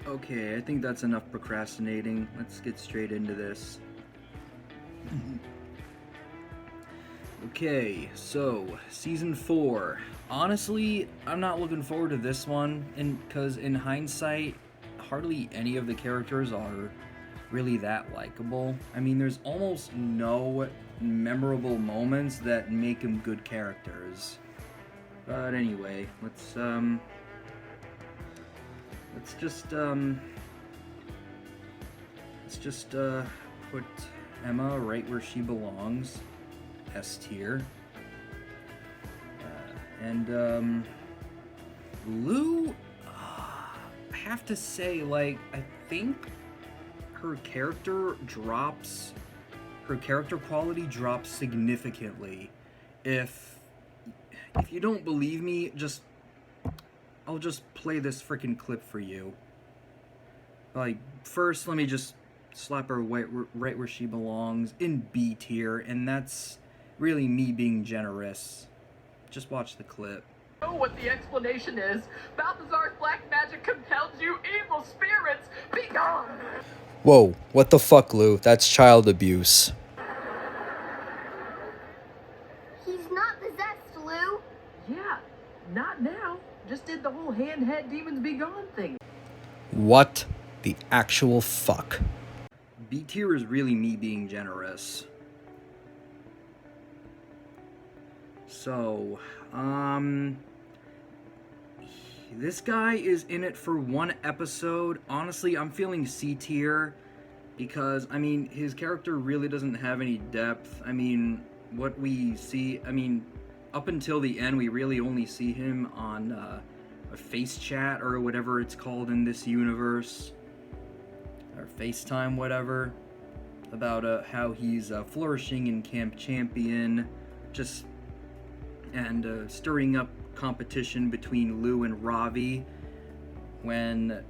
Okay, I think that's enough procrastinating. Let's get straight into this. Okay, so season 4. Honestly, I'm not looking forward to this one, because in hindsight, hardly any of the characters are really that likable. I mean, there's almost no memorable moments that make them good characters. But anyway, let's just put Emma right where she belongs, S tier. And Lou, I have to say, like, I think her character quality drops significantly. If you don't believe me, I'll just play this freaking clip for you. Like, first, let me just slap her right where she belongs, in B tier, and that's really me being generous. Just watch the clip. Know what the explanation is. Balthazar's black magic compelled you, evil spirits, be gone! Whoa, what the fuck, Lou? That's child abuse. He's not possessed, Lou. Yeah, not now. Just did the whole hand demons be gone thing. What the actual fuck? B tier is really me being generous. So, this guy is in it for one episode. Honestly, I'm feeling C tier because, I mean, his character really doesn't have any depth. I mean, what we see, up until the end, we really only see him on a face chat or whatever it's called in this universe, or FaceTime, whatever, about how he's flourishing in Camp Champion, and stirring up competition between Lou and Ravi, when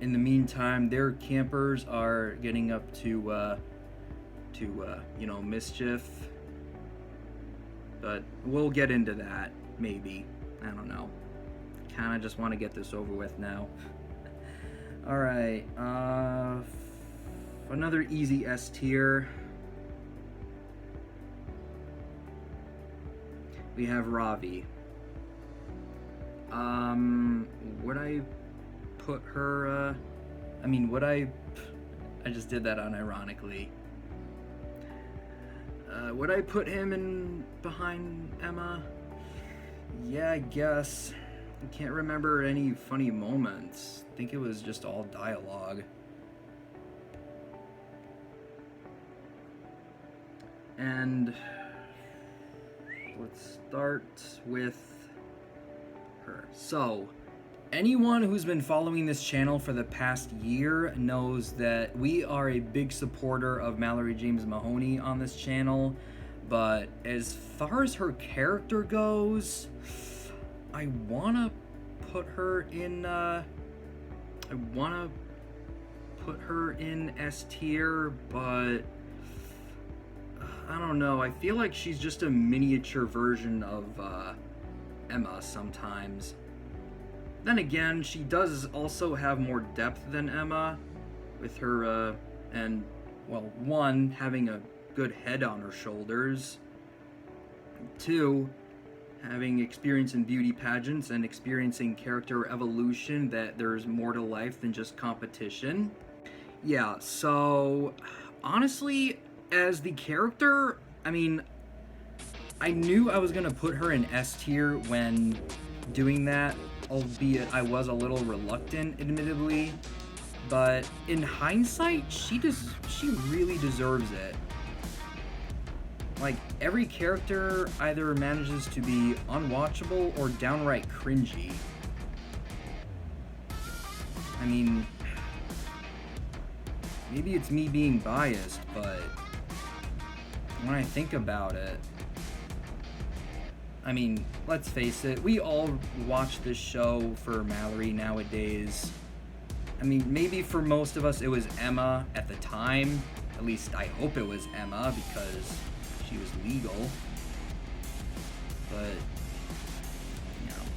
in the meantime their campers are getting up to mischief. But we'll get into that, maybe. I don't know. Kinda just want to get this over with now. Alright, another easy S tier. We have Ravi. Would I put her, I just did that unironically. Would I put him in behind Emma? Yeah, I guess. I can't remember any funny moments. I think it was just all dialogue. And let's start with her. So, anyone who's been following this channel for the past year knows that we are a big supporter of Mallory James Mahoney on this channel, but as far as her character goes, I wanna put her in S tier, but I don't know. I feel like she's just a miniature version of Emma sometimes. Then again, she does also have more depth than Emma, with her, one, having a good head on her shoulders, 2, having experience in beauty pageants and experiencing character evolution, that there's more to life than just competition. Yeah, so, honestly, as the character, I knew I was gonna put her in S tier when doing that, albeit I was a little reluctant, admittedly. But in hindsight, she really deserves it. Like, every character either manages to be unwatchable or downright cringy. Maybe it's me being biased, but when I think about it, let's face it, we all watch this show for Mallory nowadays. Maybe for most of us it was Emma at the time. At least I hope it was Emma, because she was legal. But,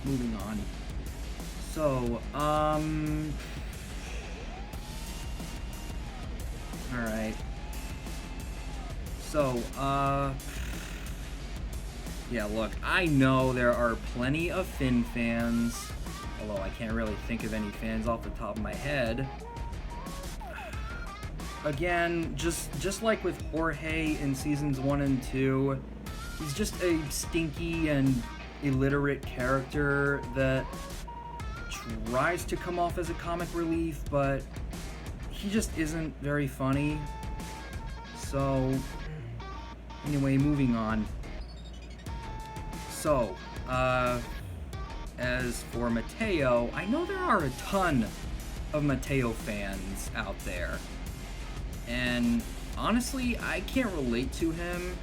moving on. So, Alright. So, yeah, look, I know there are plenty of Finn fans, although I can't really think of any fans off the top of my head. Again, just like with Jorge in seasons 1 and 2, he's just a stinky and illiterate character that tries to come off as a comic relief, but he just isn't very funny. So, anyway, moving on. So, as for Mateo, I know there are a ton of Mateo fans out there. And honestly, I can't relate to him.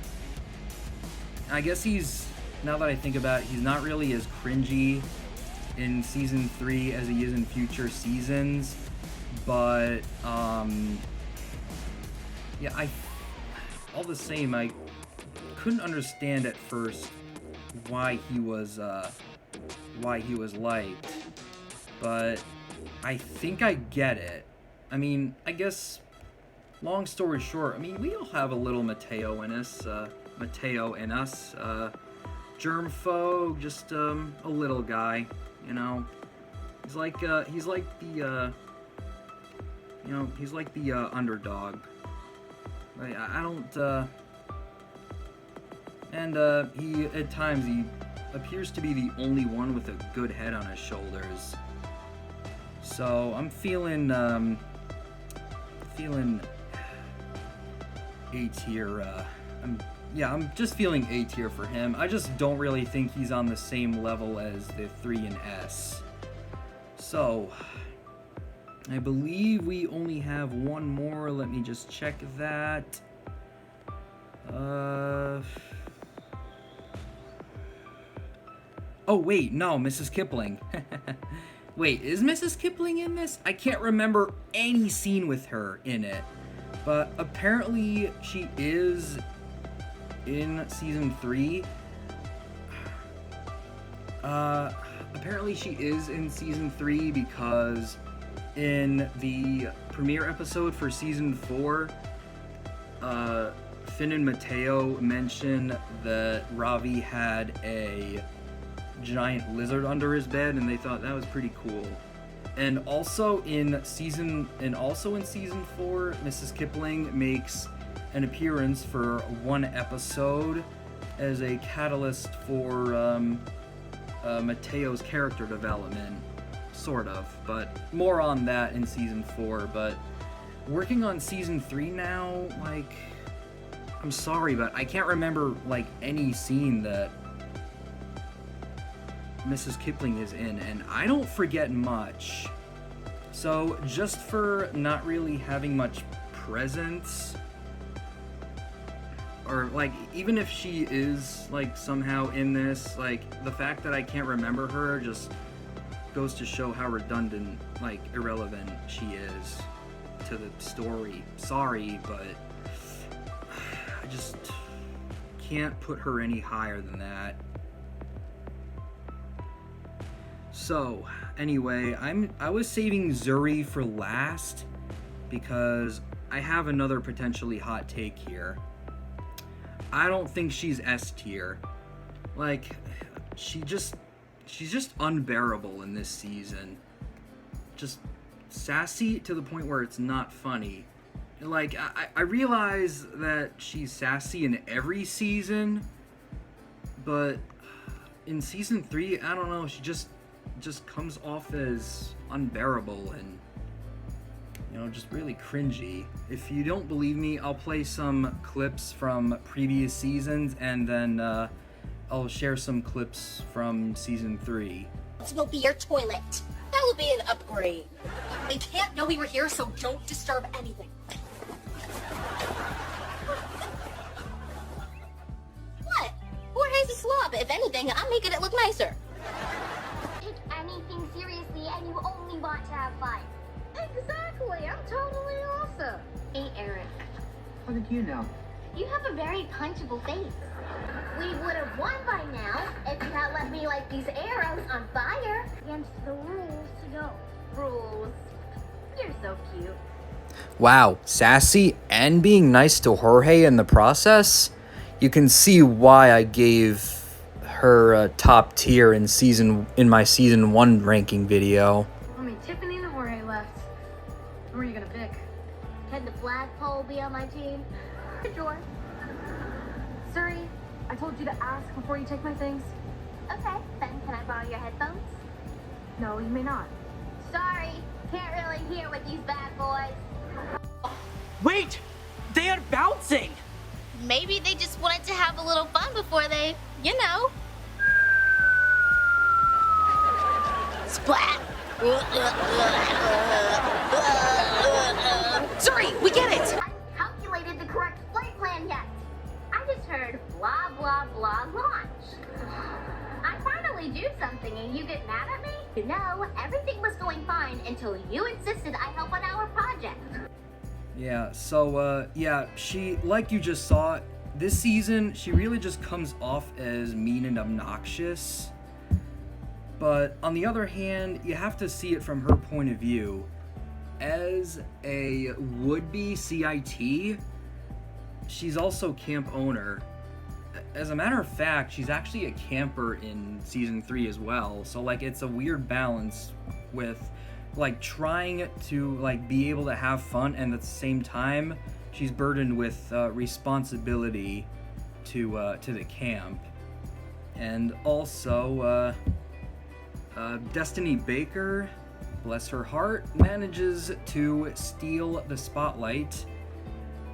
I guess he's, now that I think about it, he's not really as cringy in season 3 as he is in future seasons. But, yeah, all the same, I couldn't understand at first why he was liked. But I think I get it. I mean, I guess, long story short, I mean, we all have a little Mateo in us, germphobe, just, a little guy, you know? He's like the underdog. I don't, and, he, at times, he appears to be the only one with a good head on his shoulders. So, I'm feeling A tier, I'm just feeling A tier for him. I just don't really think he's on the same level as the 3 and S. So, I believe we only have one more. Let me just check that. Oh, wait, no, Mrs. Kipling. Wait, is Mrs. Kipling in this? I can't remember any scene with her in it. But apparently she is in season 3. Apparently she is in season 3 because in the premiere episode for season 4, Finn and Mateo mention that Ravi had a giant lizard under his bed, and they thought that was pretty cool. And also in season 4, Mrs. Kipling makes an appearance for one episode as a catalyst for Mateo's character development, sort of, but more on that in season 4. But working on season 3 now, like, I'm sorry, but I can't remember, like, any scene that Mrs. Kipling is in, and I don't forget much. So, just for not really having much presence, or, like, even if she is, like, somehow in this, like, the fact that I can't remember her just goes to show how redundant, like, irrelevant she is to the story. Sorry, but I just can't put her any higher than that. So, anyway, I was saving Zuri for last because I have another potentially hot take here. I don't think she's S tier. Like, she's just unbearable in this season. Just sassy to the point where it's not funny. Like, I realize that she's sassy in every season, but in season 3, I don't know, she just comes off as unbearable and, you know, just really cringy. If you don't believe me, I'll play some clips from previous seasons, and then I'll share some clips from season 3. This will be your toilet. That will be an upgrade. They can't know we were here, so don't disturb anything. What? Jorge's a slob. If anything, I'm making it look nicer. Take anything seriously and you only want to have fun. Exactly, I'm totally awesome. Hey, Eric, How did you know? You have a very punchable face. We would have won by now if you had let me light these arrows on fire. Against the rules to go. rules. You're so cute. Wow, sassy and being nice to Jorge in the process? You can see why I gave her top tier in my season 1 ranking video. I mean, Tiffany and Jorge left. Who are you gonna pick? Can the flagpole be on my team? Sure. Suri, I told you to ask before you take my things. Okay, then can I borrow your headphones? No, you may not. Sorry, can't really hear with these bad boys. Wait! They are bouncing! Maybe they just wanted to have a little fun before they, you know. Splat! Sorry, we get it! I haven't calculated the correct flight plan yet. I just heard blah blah blah launch. I finally do something and you get mad at me? You know, everything was going fine until you insisted I help on our project. Yeah, so, she, like you just saw, this season, she really just comes off as mean and obnoxious. But on the other hand, you have to see it from her point of view. As a would-be CIT, she's also camp owner. As a matter of fact, she's actually a camper in season 3 as well. So, like, it's a weird balance with, like, trying to, like, be able to have fun, and at the same time, she's burdened with responsibility to the camp. And also, Destiny Baker, bless her heart, manages to steal the spotlight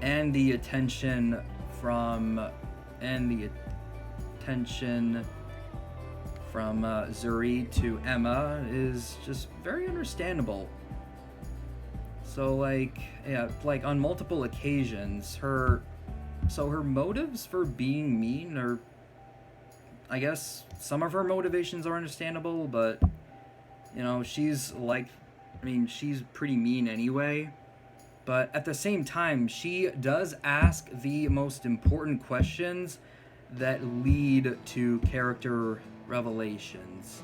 and the attention from Zuri to Emma is just very understandable. So, like, yeah, like on multiple occasions, her motives for being mean are, I guess, some of her motivations are understandable, but, you know, she's pretty mean anyway. But at the same time, she does ask the most important questions that lead to character revelations.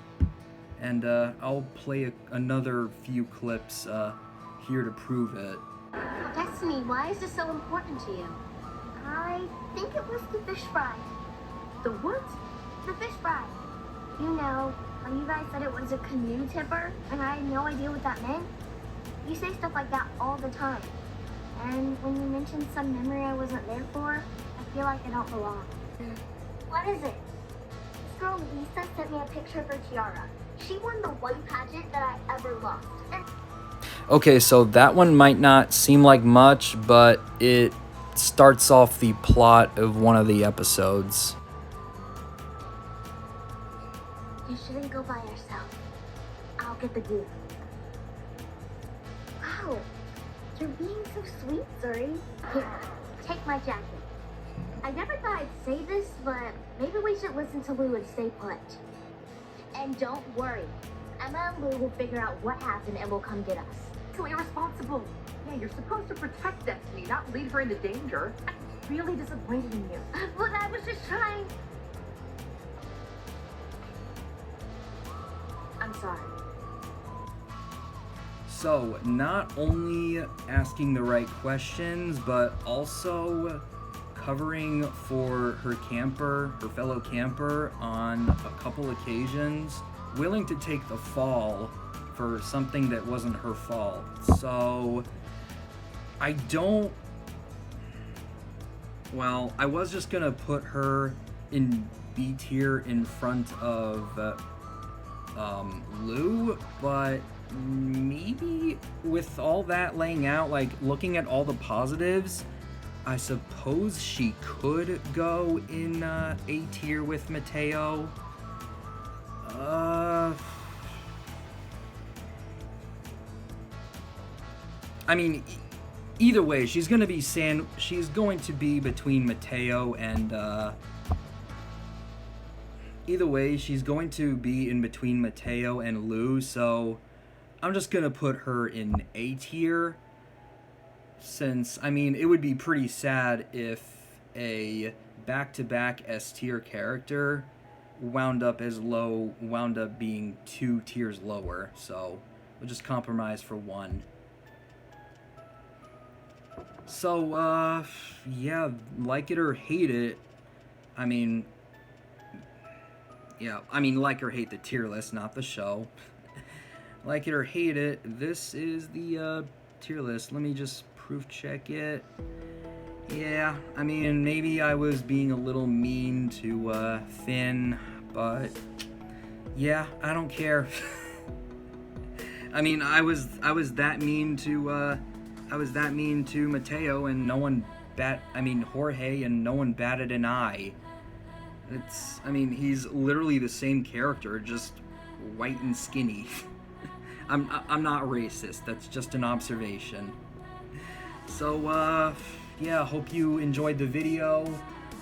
And I'll play another few clips here to prove it. Destiny, why is this so important to you? I think it was the fish fry. The what? The fish fry. You know, when you guys said it was a canoe tipper, and I had no idea what that meant. You say stuff like that all the time. And when you mention some memory I wasn't there for, I feel like I don't belong. What is it? This girl Lisa sent me a picture of her tiara. She won the one pageant that I ever lost. And Okay, so that one might not seem like much, but it starts off the plot of one of the episodes. you shouldn't go by yourself. I'll get the gift. Wow, you're being so sweet, Zuri. Here, take my jacket. I never thought I'd say this, but maybe we should listen to Lou and stay put. And don't worry. Emma and Lou will figure out what happened and will come get us. So irresponsible. Yeah, you're supposed to protect Destiny, not lead her into danger. I'm really disappointed in you. But I was just trying. I'm sorry. So, not only asking the right questions, but also covering for her fellow camper on a couple occasions, willing to take the fall for something that wasn't her fault. So, I was just gonna put her in B tier in front of Lou, but maybe with all that laying out, like looking at all the positives, I suppose she could go in A tier with Mateo. I mean, either way, she's going to be between Mateo and either way, she's going to be in between Mateo and Lou, so I'm just going to put her in A tier, since, I mean, it would be pretty sad if a back-to-back S tier character wound up being 2 tiers lower, so we'll just compromise for 1. So, yeah, like it or hate it, I mean, yeah, I mean, like or hate the tier list, not the show. Like it or hate it, this is the, tier list. Let me just proof check it. Yeah, I mean, maybe I was being a little mean to, Finn, but, yeah, I don't care. I mean, I was that mean to, Mateo, and no one Jorge, and no one batted an eye. I mean, he's literally the same character, just white and skinny. I'm not racist, that's just an observation. So, yeah, hope you enjoyed the video.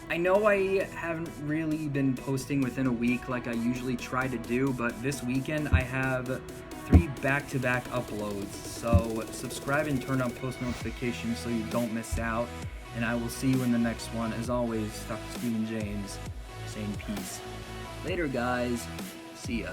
I know I haven't really been posting within a week like I usually try to do, but this weekend I have 3 back-to-back uploads, so subscribe and turn on post notifications so you don't miss out, and I will see you in the next one. As always, Dr. Steven James, saying peace. Later, guys. See ya.